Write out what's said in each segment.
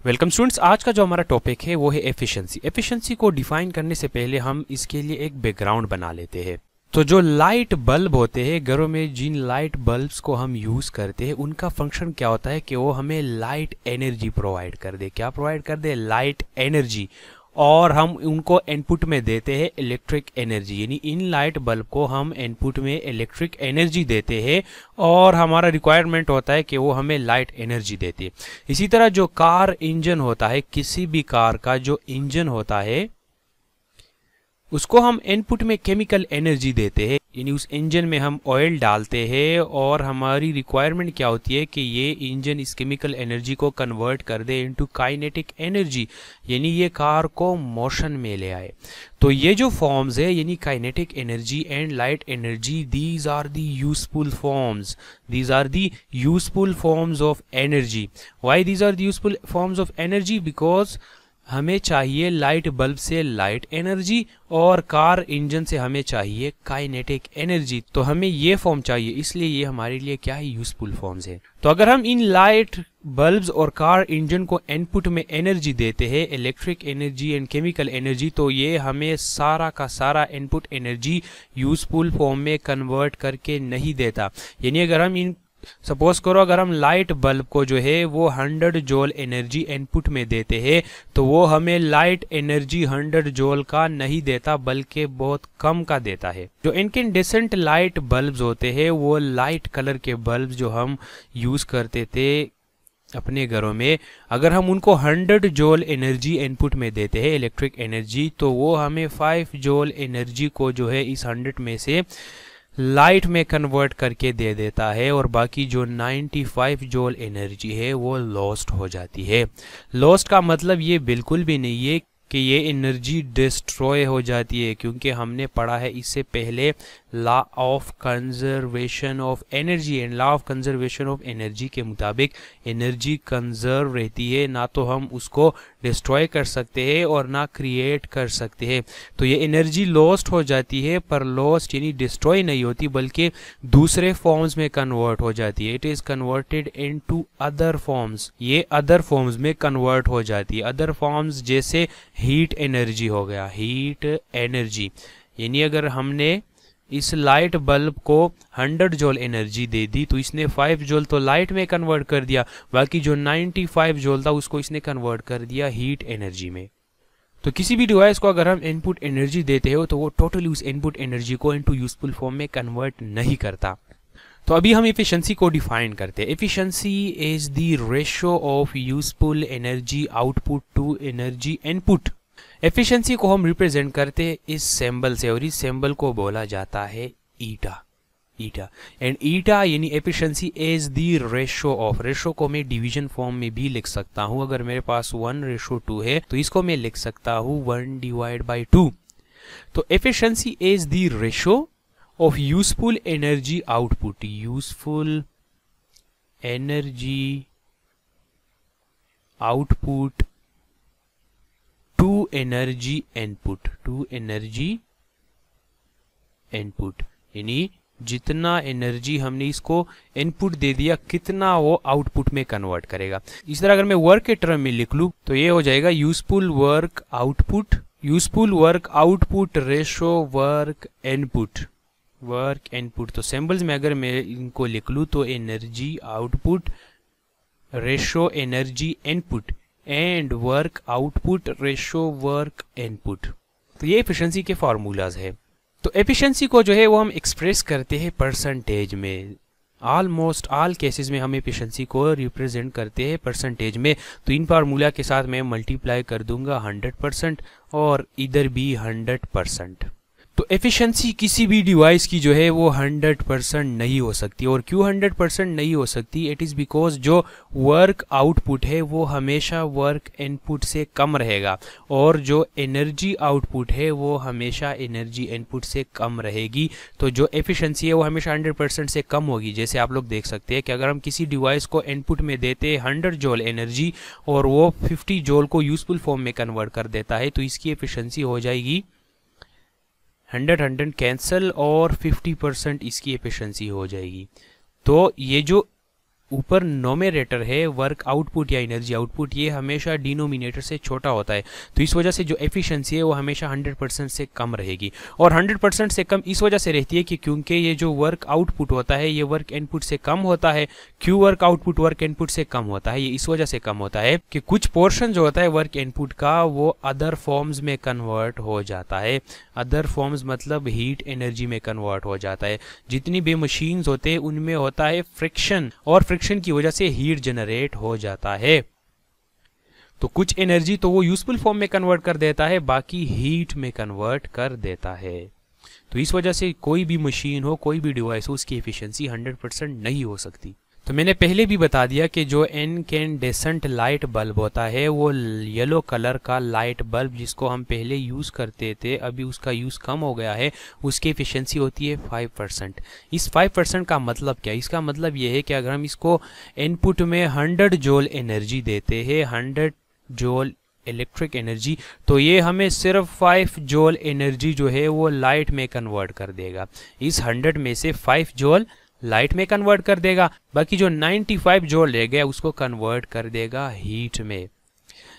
Welcome students. आज का जो हमारा टॉपिक है वो है एफिशिएंसी। एफिशिएंसी को डिफाइन करने से पहले हम इसके लिए एक बैकग्राउंड बना लेते हैं। तो जो लाइट बल्ब होते हैं घरों में, जिन लाइट बल्ब्स को हम यूज़ करते हैं, उनका फंक्शन क्या होता है कि वो हमें लाइट एनर्जी प्रोवाइड कर दे। क्या प्रोवाइड कर दे? Light energy. और हम उनको इनपुट में देते हैं इलेक्ट्रिक एनर्जी, यानी इन लाइट बल्ब को हम इनपुट में इलेक्ट्रिक एनर्जी देते हैं और हमारा रिक्वायरमेंट होता है कि वो हमें लाइट एनर्जी देती है। इसी तरह जो कार इंजन होता है, किसी भी कार का जो इंजन होता है उसको हम इनपुट में केमिकल एनर्जी देते हैं, यानी उस इंजन में हम ऑयल डालते हैं और हमारी रिक्वायरमेंट क्या होती है कि ये इंजन इस केमिकल एनर्जी को कन्वर्ट कर दे इनटू काइनेटिक एनर्जी, यानी ये कार को मोशन में ले आए। तो ये जो फॉर्म्स है यानी kinetic energy and light energy, these are the useful forms, these are the useful forms of energy. Why these are the useful forms of energy? Because हमें चाहिए लाइट बल्ब से लाइट एनर्जी और car engine से हमें चाहिए kinetic energy. तो हमें ये फॉर्म चाहिए, इसलिए ये हमारे लिए क्या है? यूजफुल फॉर्म्स है। तो अगर हम इन लाइट बल्ब्स और कार इंजन को इनपुट में एनर्जी देते हैं, electric energy and chemical energy, तो ये हमें सारा का सारा इनपुट एनर्जी यूजफुल फॉर्म में कन्वर्ट करके नहीं देता। यानी अगर हम सपोज करो अगर हम लाइट बल्ब को जो है वो 100 जूल एनर्जी इनपुट में देते हैं तो वो हमें लाइट एनर्जी 100 जूल का नहीं देता बल्कि बहुत कम का देता है। जो इनकैंडेसेंट लाइट बल्ब्स होते हैं वो लाइट कलर के बल्ब जो हम यूज करते थे अपने घरों में, अगर हम उनको 100 जूल एनर्जी इनपुट में देते हैं इलेक्ट्रिक एनर्जी, तो वो हमें 5 जूल एनर्जी को जो है इस 100 में से लाइट में कन्वर्ट करके दे देता है और बाकी जो 95 जूल एनर्जी है वो लॉस्ट हो जाती है। लॉस्ट का मतलब ये बिल्कुल भी नहीं है कि ये एनर्जी डिस्ट्रॉय हो जाती है, क्योंकि हमने पढ़ा है इससे पहले law of conservation of energy, and law of conservation of energy के मुताबिक एनर्जी कंजर्व रहती है, ना तो हम उसको डिस्ट्रॉय कर सकते हैं और ना क्रिएट कर सकते हैं। तो ये एनर्जी लॉस्ट हो जाती है, पर लॉस्ट यानी डिस्ट्रॉय नहीं होती बल्कि दूसरे फॉर्म्स में कन्वर्ट हो जाती है। It is converted into other forms, ये अदर फॉर्म्स में कन्वर्ट हो जाती है। अदर फॉर्म्स जैसे हीट एनर्जी हो गया, हीट एनर्जी, यानी अगर हमने इस लाइट बल्ब को 100 जूल एनर्जी दे दी तो इसने 5 जूल तो लाइट में कन्वर्ट कर दिया, बाकी जो 95 जूल था उसको इसने कन्वर्ट कर दिया हीट एनर्जी में। तो किसी भी डिवाइस को अगर हम इनपुट एनर्जी देते हो तो वो टोटली उस इनपुट एनर्जी को इनटू यूजफुल फॉर्म में कन्वर्ट नहीं करता। तो अभी हम एफिशिएंसी को डिफाइन करते हैं। Efficiency is the ratio of useful energy output to energy input. Efficiency को हम रिप्रेजेंट करते हैं इस सिंबल से और इस सिंबल को बोला जाता है ईटा। ईटा एंड ईटा यानी efficiency is the ratio of, ratio को मैं डिवीजन फॉर्म में भी लिख सकता हूं। अगर मेरे पास 1:2 है तो इसको मैं लिख सकता हूं 1/2। तो efficiency is the ratio of useful energy output, useful energy output to energy input, to energy input, यानी जितना एनर्जी हमने इसको इनपुट दे दिया कितना वो आउटपुट में कन्वर्ट करेगा। इस तरह अगर मैं वर्क के टर्म में लिख लूँ तो ये हो जाएगा useful work output, useful work output ratio work input, work input. तो सिंबल्स में अगर मैं इनको लिख लूँ तो energy output ratio energy input and work output ratio work input. तो ये एफिशिएंसी के फार्मूलाज है। तो एफिशिएंसी को जो है वो हम एक्सप्रेस करते हैं परसेंटेज में। ऑलमोस्ट ऑल केसेस में हम एफिशिएंसी को रिप्रेजेंट करते हैं परसेंटेज में। तो इन फार्मूला के साथ मैं मल्टीप्लाई कर दूंगा 100% और इधर भी 100%। तो एफिशिएंसी किसी भी डिवाइस की जो है वो 100% नहीं हो सकती। और क्यों 100% नहीं हो सकती? इट इज़ बिकॉज जो वर्क आउटपुट है वो हमेशा वर्क इनपुट से कम रहेगा और जो एनर्जी आउटपुट है वो हमेशा एनर्जी इनपुट से कम रहेगी। तो जो एफिशिएंसी है वो हमेशा 100% से कम होगी। जैसे आप लोग देख सकते हैं कि अगर हम किसी डिवाइस को इनपुट में देते हैं 100 जूल एनर्जी और वो 50 जूल को यूजफुल फॉर्म में कन्वर्ट कर देता है तो इसकी एफिशिएंसी हो जाएगी 100 कैंसिल और 50% इसकी एफिशिएंसी हो जाएगी। तो ये जो ऊपर नोमेरेटर है वर्क आउटपुट या एनर्जी आउटपुट, ये हमेशा डिनोमिनेटर से छोटा होता है, तो इस वजह से जो एफिशिएंसी है वो हमेशा 100% से कम रहेगी। और 100% से कम इस वजह से रहती है कि क्योंकि ये जो वर्क आउटपुट होता है ये वर्क इनपुट से कम होता है। क्यों वर्क आउटपुट वर्क इनपुट से कम होता है? ये इस वजह से कम होता है कि कुछ पोर्शन जो होता है वर्क इनपुट का वो अदर फॉर्म्स में कन्वर्ट हो जाता है। अदर फॉर्म्स मतलब हीट एनर्जी में कन्वर्ट हो जाता है। जितनी भी मशीन्स होते हैं उनमें होता है फ्रिक्शन, और फ्रिक्शन की वजह से हीट जनरेट हो जाता है। तो कुछ एनर्जी तो वो यूजफुल फॉर्म में कन्वर्ट कर देता है, बाकी हीट में कन्वर्ट कर देता है। तो इस वजह से कोई भी मशीन हो, कोई भी डिवाइस हो, उसकी एफिशिएंसी 100% नहीं हो सकती। तो मैंने पहले भी बता दिया कि जो इनकैंडेसेंट लाइट बल्ब होता है वो येलो कलर का लाइट बल्ब जिसको हम पहले यूज़ करते थे, अभी उसका यूज़ कम हो गया है, उसकी एफिशिएंसी होती है 5%। इस 5% का मतलब क्या है? इसका मतलब ये है कि अगर हम इसको इनपुट में 100 जूल एनर्जी देते हैं, 100 जूल इलेक्ट्रिक एनर्जी, तो ये हमें सिर्फ 5 जूल एनर्जी जो है वो लाइट में कन्वर्ट कर देगा। इस 100 में से 5 जूल लाइट में कन्वर्ट कर देगा, बाकी जो 95 जूल रह गया उसको कन्वर्ट कर देगा हीट में।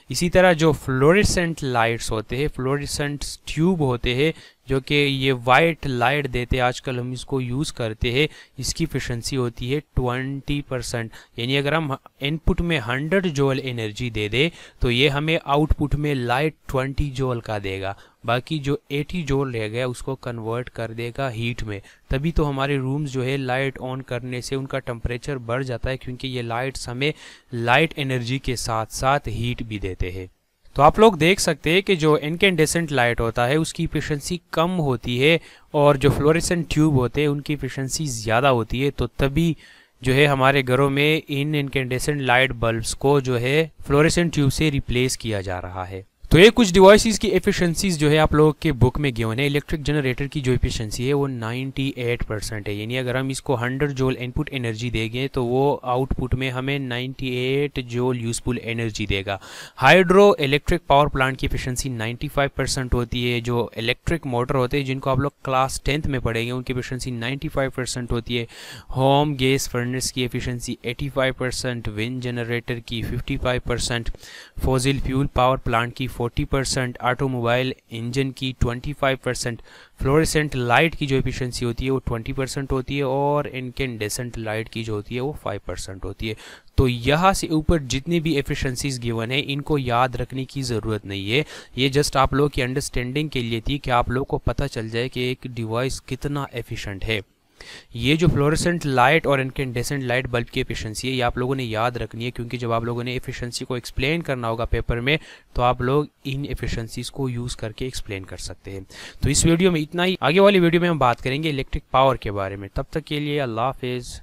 इसी तरह जो फ्लोरेसेंट लाइट्स होते हैं, फ्लोरेसेंट ट्यूब होते हैं जो कि ये वाइट लाइट देते हैं, आजकल हम इसको यूज़ करते हैं, इसकी एफिशिएंसी होती है 20%। यानी अगर हम इनपुट में 100 जूल एनर्जी दे दे तो ये हमें आउटपुट में लाइट 20 जूल का देगा, बाकी जो 80 जूल रह गया उसको कन्वर्ट कर देगा हीट में। तभी तो हमारे रूम्स जो है लाइट ऑन करने से उनका टेम्परेचर बढ़ जाता है, क्योंकि ये लाइट्स हमें लाइट एनर्जी के साथ साथ हीट भी देते हैं। तो आप लोग देख सकते हैं कि जो इनकैंडेसेंट लाइट होता है उसकी एफिशिएंसी कम होती है, और जो फ्लोरेसेंट ट्यूब होते हैं उनकी एफिशिएंसी ज़्यादा होती है। तो तभी जो है हमारे घरों में इन इनकैंडेसेंट लाइट बल्ब्स को जो है फ्लोरेसेंट ट्यूब से रिप्लेस किया जा रहा है। तो ये कुछ डिवाइसेस की एफिशिएंसीज जो है आप लोगों के बुक में गिवन है। इलेक्ट्रिक जनरेटर की जो एफिशिएंसी है वो 98% है, यानी अगर हम इसको 100 जूल इनपुट एनर्जी देंगे तो वो आउटपुट में हमें 98 जूल यूजफुल एनर्जी देगा। हाइड्रो इलेक्ट्रिक पावर प्लांट की एफिशिएंसी 95% होती है। जो इलेक्ट्रिक मोटर होते हैं जिनको आप लोग क्लास 10th में पढ़ेंगे उनकी एफिशिएंसी 95% होती है। होम गैस फर्नेस की एफिशिएंसी 85%, विंड जनरेटर की 55%, फॉसिल फ्यूल पावर प्लांट की 40%, ऑटोमोबाइल इंजन की 25%, फ्लोरेसेंट लाइट की जो एफिशिएंसी होती है वो 20% होती है, और इनकैंडेसेंट लाइट की जो होती है वो 5% होती है। तो यहाँ से ऊपर जितनी भी एफिशिएंसीज गिवन है इनको याद रखने की ज़रूरत नहीं है, ये जस्ट आप लोग की अंडरस्टैंडिंग के लिए थी कि आप लोग को पता चल जाए कि एक डिवाइस कितना एफिशिएंट है। ये जो फ्लोरेसेंट लाइट और इनकैंडेसेंट लाइट बल्ब की एफिशिएंसी है ये आप लोगों ने याद रखनी है, क्योंकि जब आप लोगों ने एफिशिएंसी को एक्सप्लेन करना होगा पेपर में तो आप लोग इन एफिशिएंसीज को यूज़ करके एक्सप्लेन कर सकते हैं। तो इस वीडियो में इतना ही, आगे वाली वीडियो में हम बात करेंगे इलेक्ट्रिक पावर के बारे में। तब तक के लिए अल्लाह हाफिज़।